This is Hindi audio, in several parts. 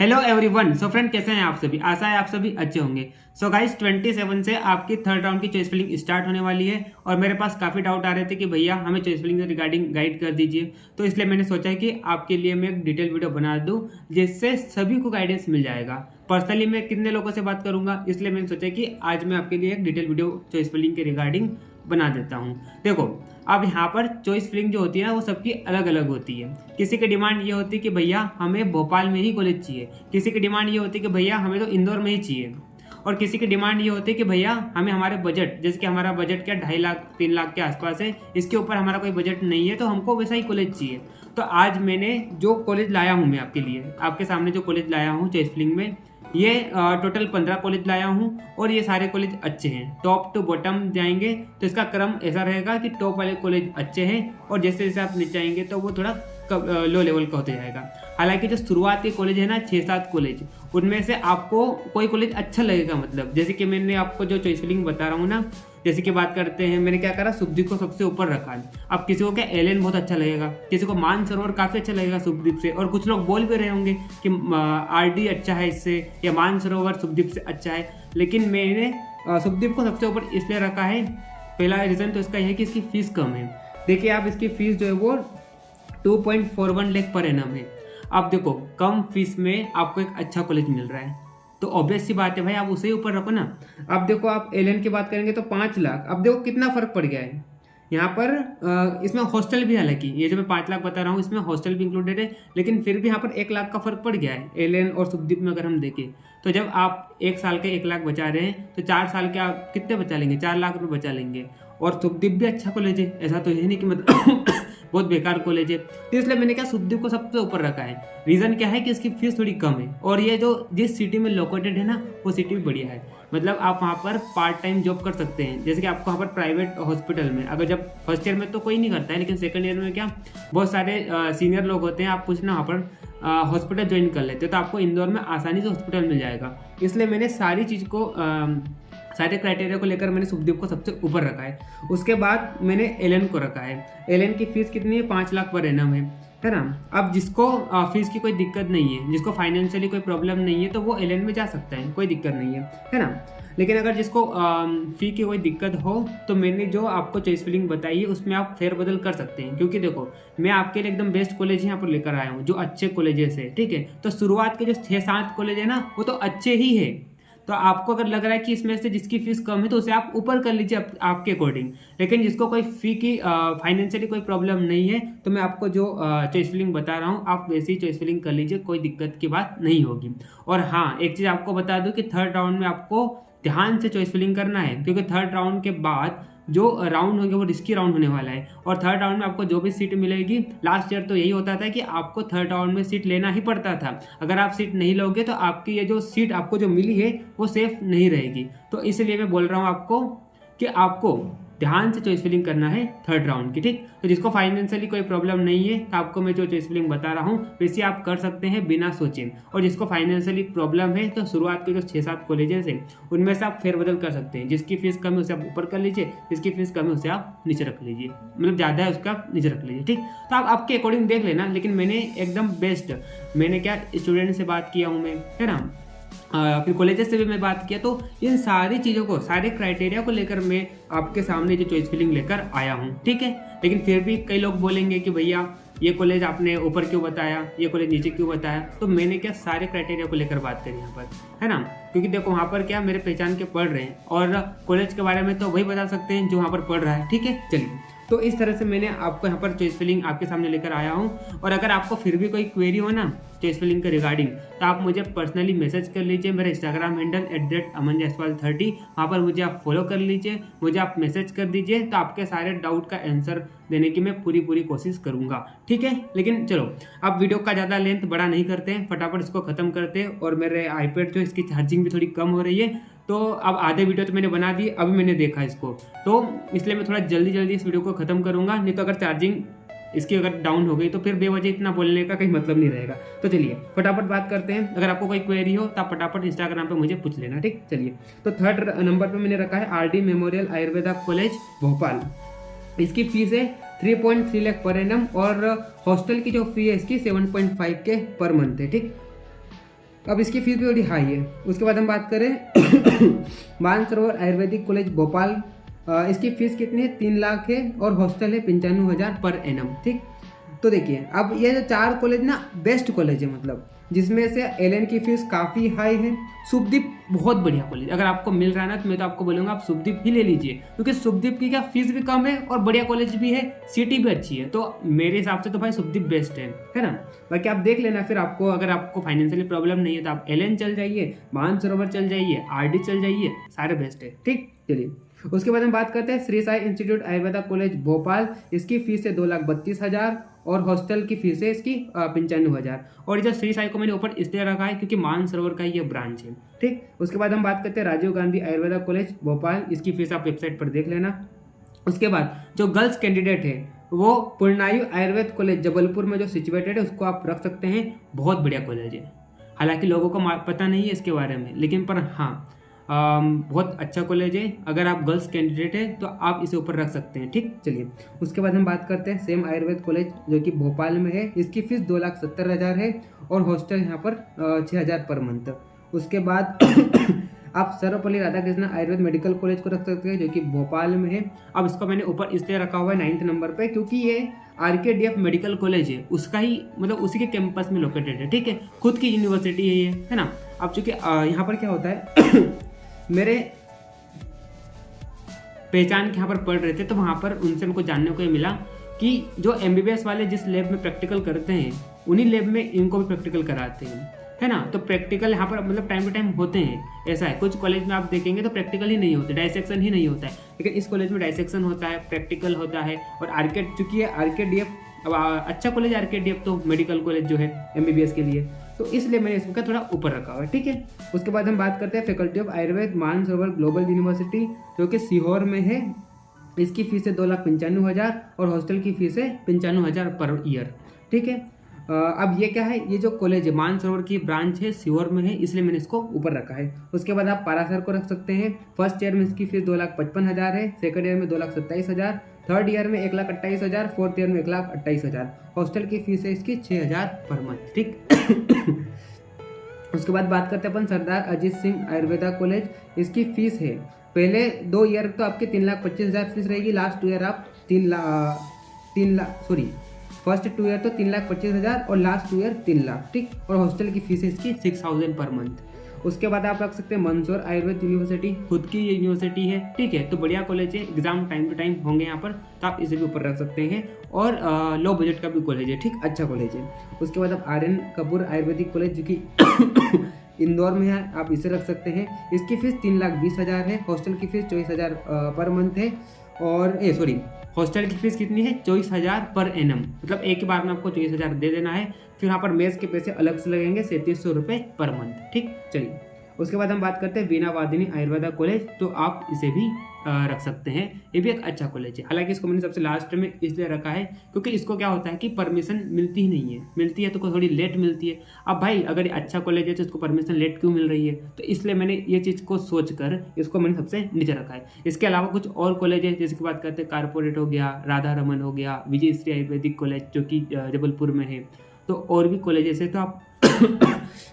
Hello everyone. सो फ्रेंड, कैसे हैं आप सभी? आशा है आप सभी अच्छे होंगे। सो गाइस, 27 से आपकी थर्ड राउंड की चॉइस फिलिंग स्टार्ट होने वाली है और मेरे पास काफ़ी डाउट आ रहे थे कि भैया हमें चॉइस फिलिंग से रिगार्डिंग गाइड कर दीजिए। तो इसलिए मैंने सोचा है कि आपके लिए मैं एक डिटेल वीडियो बना दूं जिससे सभी को गाइडेंस मिल जाएगा। पर्सनली मैं कितने लोगों से बात करूंगा, इसलिए मैंने सोचा कि आज मैं आपके लिए एक डिटेल वीडियो चॉइस फिलिंग के रिगार्डिंग बना देता हूँ। देखो, अब यहाँ पर चॉइस फिलिंग जो होती है ना, वो सबकी अलग अलग होती है। किसी की डिमांड ये होती है कि भैया हमें भोपाल में ही कॉलेज चाहिए, किसी की डिमांड ये होती है कि भैया हमें तो इंदौर में ही चाहिए, और किसी की डिमांड ये होती है कि भैया हमें हमारे बजट, जैसे कि हमारा बजट क्या 2.5 लाख 3 लाख के आसपास है, इसके ऊपर हमारा कोई बजट नहीं है, तो हमको वैसा ही कॉलेज चाहिए। तो आज मैंने जो कॉलेज लाया हूँ, मैं आपके लिए आपके सामने जो कॉलेज लाया हूँ चॉइस फिलिंग में, ये टोटल 15 कॉलेज लाया हूँ और ये सारे कॉलेज अच्छे हैं। टॉप टू बॉटम जाएंगे तो इसका क्रम ऐसा रहेगा कि टॉप वाले कॉलेज अच्छे हैं और जैसे जैसे आप नीचे आएंगे तो वो थोड़ा लो लेवल का होते जाएगा। हालांकि जो शुरुआत के कॉलेज है ना, 6-7 कॉलेज, उनमें से आपको कोई कॉलेज अच्छा लगेगा। मतलब जैसे कि मैंने आपको जो चॉइस फिलिंग बता रहा हूँ ना, जैसे कि बात करते हैं, मैंने क्या करा, शुभदीप को सबसे ऊपर रखा है। अब किसी को क्या एलेन बहुत अच्छा लगेगा, किसी को मानसरोवर काफ़ी अच्छा लगेगा शुभदीप से, और कुछ लोग बोल भी रहे होंगे कि आरडी अच्छा है इससे, या मानसरोवर शुभदीप से अच्छा है। लेकिन मैंने शुभदीप को सबसे ऊपर इसलिए रखा है, पहला रीज़न तो इसका यह है कि इसकी फ़ीस कम है। देखिए आप, इसकी फ़ीस जो है वो 2.41 लाख पर एनम है। अब देखो, कम फीस में आपको एक अच्छा कॉलेज मिल रहा है, तो ऑब्वियस सी बात है भाई, आप उसे ही ऊपर रखो ना। अब देखो, आप एलएन की बात करेंगे तो 5 लाख। अब देखो कितना फर्क पड़ गया है यहाँ पर। इसमें हॉस्टल भी, हालांकि ये जो मैं 5 लाख बता रहा हूँ इसमें हॉस्टल भी इंक्लूडेड है, लेकिन फिर भी यहाँ पर 1 लाख का फर्क पड़ गया है एलएन और शुभदीप में। अगर हम देखें तो जब आप 1 साल के 1 लाख बचा रहे हैं, तो 4 साल के आप कितने बचा लेंगे? 4 लाख रुपए बचा लेंगे। और शुभदीप भी अच्छा कॉलेज है, ऐसा तो है नहीं कि मतलब बहुत बेकार कॉलेज है। तो इसलिए मैंने क्या, शुभदीप को सबसे ऊपर रखा है। रीज़न क्या है कि इसकी फीस थोड़ी कम है, और ये जो जिस सिटी में लोकेटेड है ना, वो सिटी भी बढ़िया है। मतलब आप वहाँ पर पार्ट टाइम जॉब कर सकते हैं। जैसे कि आपको वहाँ पर प्राइवेट हॉस्पिटल में, अगर जब फर्स्ट ईयर में तो कोई नहीं करता है, लेकिन सेकंड ईयर में क्या बहुत सारे सीनियर लोग होते हैं, आप कुछ ना वहाँ पर हॉस्पिटल ज्वाइन कर लेते हो, तो आपको इंदौर में आसानी से हॉस्पिटल मिल जाएगा। इसलिए मैंने सारी चीज़ को सारे क्राइटेरिया को लेकर मैंने शुभदीप को सबसे ऊपर रखा है। उसके बाद मैंने एलेन को रखा है। एलेन की फीस कितनी है? 5 लाख पर एनम है ना। अब जिसको फीस की कोई दिक्कत नहीं है, जिसको फाइनेंशियली कोई प्रॉब्लम नहीं है, तो वो एलेन में जा सकता है, कोई दिक्कत नहीं है ना। लेकिन अगर जिसको फी की कोई दिक्कत हो, तो मैंने जो आपको चॉइस फिलिंग बताई है उसमें आप फेरबदल कर सकते हैं। क्योंकि देखो, मैं आपके लिए एकदम बेस्ट कॉलेज यहाँ पर लेकर आया हूँ, जो अच्छे कॉलेजेस है, ठीक है। तो शुरुआत के जो 6-7 कॉलेज है ना, वो तो अच्छे ही है। तो आपको अगर लग रहा है कि इसमें से जिसकी फीस कम है, तो उसे आप ऊपर कर लीजिए आपके अकॉर्डिंग। लेकिन जिसको कोई फी की फाइनेंशियली कोई प्रॉब्लम नहीं है, तो मैं आपको जो चॉइस फिलिंग बता रहा हूँ, आप वैसे ही चॉइस फिलिंग कर लीजिए, कोई दिक्कत की बात नहीं होगी। और हाँ, एक चीज़ आपको बता दूँ कि थर्ड राउंड में आपको ध्यान से चॉइस फिलिंग करना है, क्योंकि थर्ड राउंड के बाद जो राउंड होंगे वो रिस्की राउंड होने वाला है। और थर्ड राउंड में आपको जो भी सीट मिलेगी, लास्ट ईयर तो यही होता था कि आपको थर्ड राउंड में सीट लेना ही पड़ता था। अगर आप सीट नहीं लोगे तो आपकी ये जो सीट आपको जो मिली है वो सेफ नहीं रहेगी। तो इसलिए मैं बोल रहा हूँ आपको कि आपको ध्यान से चॉइस फिलिंग करना है थर्ड राउंड की, ठीक। तो जिसको फाइनेंशियली कोई प्रॉब्लम नहीं है, तो आपको मैं जो चॉइस फिलिंग बता रहा हूँ वैसे आप कर सकते हैं बिना सोचे। और जिसको फाइनेंशियली प्रॉब्लम है, तो शुरुआत के जो 6-7 कॉलेजेस हैं उनमें से आप फेरबदल कर सकते हैं। जिसकी फीस कम है उसे आप ऊपर कर लीजिए, जिसकी फीस कम है उसे आप नीचे रख लीजिए, मतलब ज़्यादा है उसका आप नीचे रख लीजिए, ठीक। तो आप आपके अकॉर्डिंग देख लेना। लेकिन मैंने एकदम बेस्ट, मैंने क्या स्टूडेंट से बात किया हूँ मैं, है ना, फिर कॉलेजेस से भी मैं बात किया, तो इन सारी चीज़ों को, सारे क्राइटेरिया को लेकर मैं आपके सामने जो चॉइस फिलिंग लेकर आया हूँ, ठीक है। लेकिन फिर भी कई लोग बोलेंगे कि भैया ये कॉलेज आपने ऊपर क्यों बताया, ये कॉलेज नीचे क्यों बताया। तो मैंने क्या सारे क्राइटेरिया को लेकर बात करी यहाँ पर, है ना। क्योंकि देखो, वहाँ पर क्या मेरे पहचान के पढ़ रहे हैं, और कॉलेज के बारे में तो वही बता सकते हैं जो वहाँ पर पढ़ रहा है, ठीक है। चलिए, तो इस तरह से मैंने आपको यहाँ पर चॉइस फिलिंग आपके सामने लेकर आया हूँ। और अगर आपको फिर भी कोई क्वेरी हो ना चॉइस फिलिंग के रिगार्डिंग, तो आप मुझे पर्सनली मैसेज कर लीजिए। मेरा इंस्टाग्राम हैंडल @amanjaswal30, वहाँ पर मुझे आप फॉलो कर लीजिए, मुझे आप मैसेज कर दीजिए। तो आपके सारे डाउट का आंसर देने की मैं पूरी कोशिश करूँगा, ठीक है। लेकिन चलो, अब वीडियो का ज़्यादा लेंथ बड़ा नहीं करते हैं, फटाफट इसको ख़त्म करते हैं। और मेरे आईपैड जो इसकी चार्जिंग भी थोड़ी कम हो रही है, तो अब आधे वीडियो तो मैंने बना दी, अभी मैंने देखा इसको, तो इसलिए मैं थोड़ा जल्दी इस वीडियो को ख़त्म करूँगा। नहीं तो अगर चार्जिंग इसकी अगर डाउन हो गई तो फिर बेवजह इतना बोलने का कहीं मतलब नहीं रहेगा। तो चलिए फटाफट बात करते हैं। अगर आपको कोई क्वेरी हो तो आप फटाफट इंस्टाग्राम पे मुझे पूछ लेना, ठीक। चलिए, तो थर्ड नंबर पे मैंने रखा है RD memorial Ayurveda college Bhopal. इसकी फीस है 3.3 लाख पर एनम, और हॉस्टल की जो फी है इसकी 7.5 के पर मंथ है, ठीक। अब इसकी फीस भी थोड़ी हाई है। उसके बाद हम बात करें मानसरोवर आयुर्वेदिक कॉलेज भोपाल, इसकी फीस कितनी है, 3 लाख है और हॉस्टल है 95,000 पर एनम। ठीक, तो देखिए अब ये जो 4 कॉलेज ना बेस्ट कॉलेज है, मतलब जिसमें से एलएन की फीस काफ़ी हाई है। शुभदीप बहुत बढ़िया कॉलेज, अगर आपको मिल रहा है ना तो मैं तो आपको बोलूँगा आप शुभदीप ही ले लीजिए, क्योंकि शुभदीप की क्या फीस भी कम है और बढ़िया कॉलेज भी है, सिटी भी अच्छी है। तो मेरे हिसाब से तो भाई शुभदीप बेस्ट है ना। बाकी आप देख लेना, फिर आपको अगर आपको फाइनेंशियली प्रॉब्लम नहीं है तो आप एलएन चल जाइए, मानसरोवर चल जाइए, आरडी चल जाइए, सारे बेस्ट है। ठीक, चलिए उसके बाद हम बात करते हैं श्री साई इंस्टीट्यूट आयुर्वेदा कॉलेज भोपाल। इसकी फीस है 2,32,000 और हॉस्टल की फीस है इसकी 95,000। और जो श्री साई को मैंने ऊपर इसलिए रखा है क्योंकि मानसरोवर का ये ब्रांच है। ठीक, उसके बाद हम बात करते हैं राजीव गांधी आयुर्वेदा कॉलेज भोपाल। इसकी फीस आप वेबसाइट पर देख लेना। उसके बाद जो गर्ल्स कैंडिडेट है वो पूर्णायु आयुर्वेद कॉलेज जबलपुर में जो सिचुएटेड है उसको आप रख सकते हैं, बहुत बढ़िया कॉलेज है। हालांकि लोगों को पता नहीं है इसके बारे में, लेकिन पर हाँ बहुत अच्छा कॉलेज है। अगर आप गर्ल्स कैंडिडेट है तो आप इसे ऊपर रख सकते हैं। ठीक, चलिए उसके बाद हम बात करते हैं सेम आयुर्वेद कॉलेज जो कि भोपाल में है। इसकी फीस 2,70,000 है और हॉस्टल यहाँ पर 6,000 पर मंथ। उसके बाद आप सर्वपल्ली राधाकृष्ण आयुर्वेद मेडिकल कॉलेज को रख सकते हैं जो कि भोपाल में है। अब इसको मैंने ऊपर इसलिए रखा हुआ है 9th नंबर पे क्योंकि ये RKDF मेडिकल कॉलेज है, उसका ही मतलब उसी के कैंपस में लोकेटेड है। ठीक है, खुद की यूनिवर्सिटी है ये, है ना। अब चूंकि यहाँ पर क्या होता है मेरे पहचान के यहाँ पर पढ़ रहे थे तो वहाँ पर उनसे हमको जानने को ये मिला कि जो MBBS वाले जिस लैब में प्रैक्टिकल करते हैं उन्हीं लैब में इनको भी प्रैक्टिकल कराते हैं, है ना। तो प्रैक्टिकल यहाँ पर मतलब टाइम टू टाइम होते हैं, ऐसा है। कुछ कॉलेज में आप देखेंगे तो प्रैक्टिकल ही नहीं होते, डाइसेक्शन ही नहीं होता है, लेकिन इस कॉलेज में डाइसेक्शन होता है, प्रैक्टिकल होता है। और चूंकि ये RKDF अब अच्छा कॉलेज RKDF तो मेडिकल कॉलेज जो है MBBS के लिए, तो इसलिए मैंने इसका थोड़ा ऊपर रखा हुआ है। ठीक है, उसके बाद हम बात करते हैं faculty of Ayurveda Mansarovar global university जो कि सीहोर में है। इसकी फीस है 2,95,000 और हॉस्टल की फीस है 95,000 पर ईयर। ठीक है, अब ये क्या है, ये जो कॉलेज है मानसरोवर की ब्रांच है सीहोर में है, इसलिए मैंने इसको ऊपर रखा है। उसके बाद आप पारासर को रख सकते हैं। फर्स्ट ईयर में इसकी फीस 2,55,000 है, सेकंड ईयर में 2,27,000, थर्ड ईयर में 1,28,000, फोर्थ ईयर में 1,28,000। हॉस्टल की फीस है इसकी 6,000 पर मंथ। ठीक उसके बाद बात करते हैं अपन सरदार अजीत सिंह आयुर्वेदा कॉलेज। इसकी फीस है पहले 2 ईयर तो आपके 3,25,000 फीस रहेगी, लास्ट 2 ईयर आप 3 लाख सॉरी फर्स्ट 2 ईयर तो 3,25,000 और लास्ट 2 ईयर 3 लाख। ठीक, और हॉस्टल की फीस है इसकी 6,000 पर मंथ। उसके बाद आप रख सकते हैं मंदसौर आयुर्वेद यूनिवर्सिटी, खुद की यूनिवर्सिटी है। ठीक है, तो बढ़िया कॉलेज है, एग्जाम टाइम टू टाइम होंगे यहाँ पर, तो आप इसे भी ऊपर रख सकते हैं। और लो बजट का भी कॉलेज है, ठीक, अच्छा कॉलेज है। उसके बाद आप RN कपूर आयुर्वेदिक कॉलेज जो कि इंदौर में है, आप इसे रख सकते हैं। इसकी फीस 3,20,000 है, हॉस्टल की फीस 24,000 पर मंथ है। और हॉस्टल की फीस कितनी है, 24,000 पर एनम, मतलब एक ही बार में आपको 24,000 दे देना है। फिर यहाँ पर मेस के पैसे अलग से लगेंगे 3700 रुपये पर मंथ। ठीक, चलिए उसके बाद हम बात करते हैं वीणा वादिनी आयुर्वेदा कॉलेज, तो आप इसे भी रख सकते हैं, ये भी एक अच्छा कॉलेज है। हालांकि इसको मैंने सबसे लास्ट में इसलिए रखा है क्योंकि इसको क्या होता है कि परमिशन मिलती ही नहीं है, मिलती है तो थोड़ी लेट मिलती है। अब भाई अगर ये अच्छा कॉलेज है तो इसको परमिशन लेट क्यों मिल रही है, तो इसलिए मैंने ये चीज़ को सोचकर इसको मैंने सबसे नीचे रखा है। इसके अलावा कुछ और कॉलेज है, जैसे की बात करते हैं कारपोरेट हो गया, राधा रमन हो गया, विजय श्री आयुर्वेदिक कॉलेज जो कि जबलपुर में है, तो और भी कॉलेजेस है। तो आप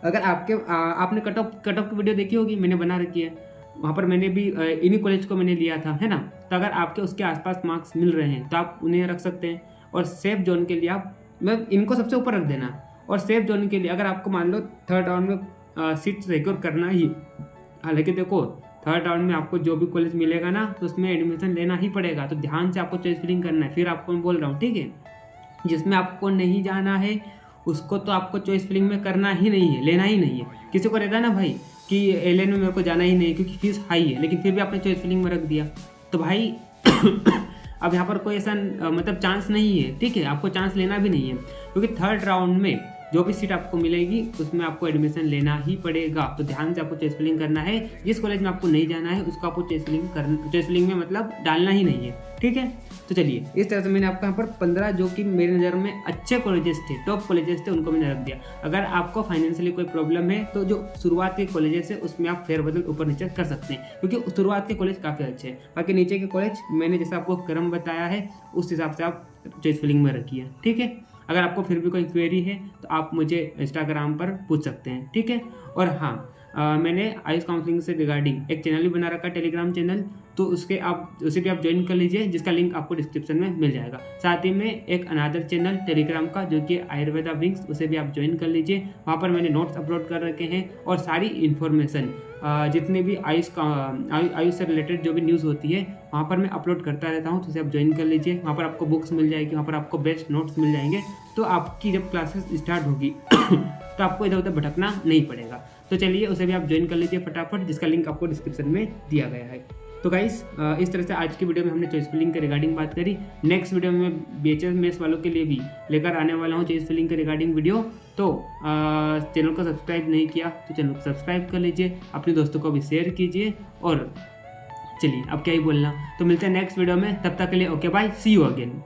अगर आपने कट ऑफ की वीडियो देखी होगी, मैंने बना रखी है, वहाँ पर मैंने भी इन्हीं कॉलेज को मैंने लिया था, है ना। तो अगर आपके उसके आसपास मार्क्स मिल रहे हैं तो आप उन्हें रख सकते हैं। और सेफ जोन के लिए आप मतलब इनको सबसे ऊपर रख देना। और सेफ जोन के लिए अगर आपको मान लो थर्ड राउंड में सीट सिक्योर करना ही, हालांकि देखो थर्ड राउंड में आपको जो भी कॉलेज मिलेगा ना तो उसमें एडमिशन लेना ही पड़ेगा, तो ध्यान से आपको चॉइस फिलिंग करना है। फिर आपको मैं बोल रहा हूँ, ठीक है, जिसमें आपको नहीं जाना है उसको तो आपको चॉइस फिलिंग में करना ही नहीं है, लेना ही नहीं है। किसी को रहता है ना भाई कि एलएन में मेरे को जाना ही नहीं क्योंकि फीस हाई है, लेकिन फिर भी आपने चॉइस फिलिंग में रख दिया, तो भाई अब यहाँ पर कोई ऐसा मतलब चांस नहीं है। ठीक है, आपको चांस लेना भी नहीं है क्योंकि थर्ड राउंड में जो भी सीट आपको मिलेगी उसमें आपको एडमिशन लेना ही पड़ेगा। तो ध्यान से आपको चॉइस फिलिंग करना है। जिस कॉलेज में आपको नहीं जाना है उसको आपको चॉइस फिलिंग में मतलब डालना ही नहीं है। ठीक है, तो चलिए इस तरह से मैंने आपको यहाँ पर 15 जो कि मेरी नज़र में अच्छे कॉलेजेस थे, टॉप कॉलेजेस थे, उनको मैंने रख दिया। अगर आपको फाइनेंशियली कोई प्रॉब्लम है तो जो शुरुआत के कॉलेजेस है उसमें आप फेरबदल ऊपर नीचे कर सकते हैं क्योंकि शुरुआत के कॉलेज काफ़ी अच्छे हैं। बाकी नीचे के कॉलेज मैंने जैसा आपको क्रम बताया है उस हिसाब से आप चॉइस फिलिंग में रखिए। ठीक है, अगर आपको फिर भी कोई क्वेरी है तो आप मुझे इंस्टाग्राम पर पूछ सकते हैं, ठीक है। और हाँ, मैंने आयुष काउंसलिंग से रिगार्डिंग एक चैनल भी बना रखा है, टेलीग्राम चैनल, तो उसे भी आप ज्वाइन कर लीजिए, जिसका लिंक आपको डिस्क्रिप्शन में मिल जाएगा। साथ ही में एक अनादर चैनल टेलीग्राम का जो कि आयुर्वेदा विंग्स, उसे भी आप ज्वाइन कर लीजिए। वहाँ पर मैंने नोट्स अपलोड कर रखे हैं और सारी इन्फॉर्मेशन जितने भी आयुष से रिलेटेड जो भी न्यूज़ होती है वहाँ पर मैं अपलोड करता रहता हूँ, तो उसे आप ज्वाइन कर लीजिए। वहाँ पर आपको बुक्स मिल जाएगी, वहाँ पर आपको बेस्ट नोट्स मिल जाएंगे, तो आपकी जब क्लासेस स्टार्ट होगी तो आपको इधर उधर भटकना नहीं पड़ेगा। तो चलिए उसे भी आप ज्वाइन कर लीजिए फटाफट, जिसका लिंक आपको डिस्क्रिप्शन में दिया गया है। तो गाइस, इस तरह से आज की वीडियो में हमने चॉइस फिलिंग के रिगार्डिंग बात करी। नेक्स्ट वीडियो में BHS मेस वालों के लिए भी लेकर आने वाला हूँ चॉइस फिलिंग के रिगार्डिंग वीडियो। तो चैनल को सब्सक्राइब नहीं किया तो चैनल को सब्सक्राइब कर लीजिए, अपने दोस्तों को भी शेयर कीजिए। और चलिए अब क्या ही बोलना, तो मिलते हैं नेक्स्ट वीडियो में, तब तक के लिए okay bye, see you again.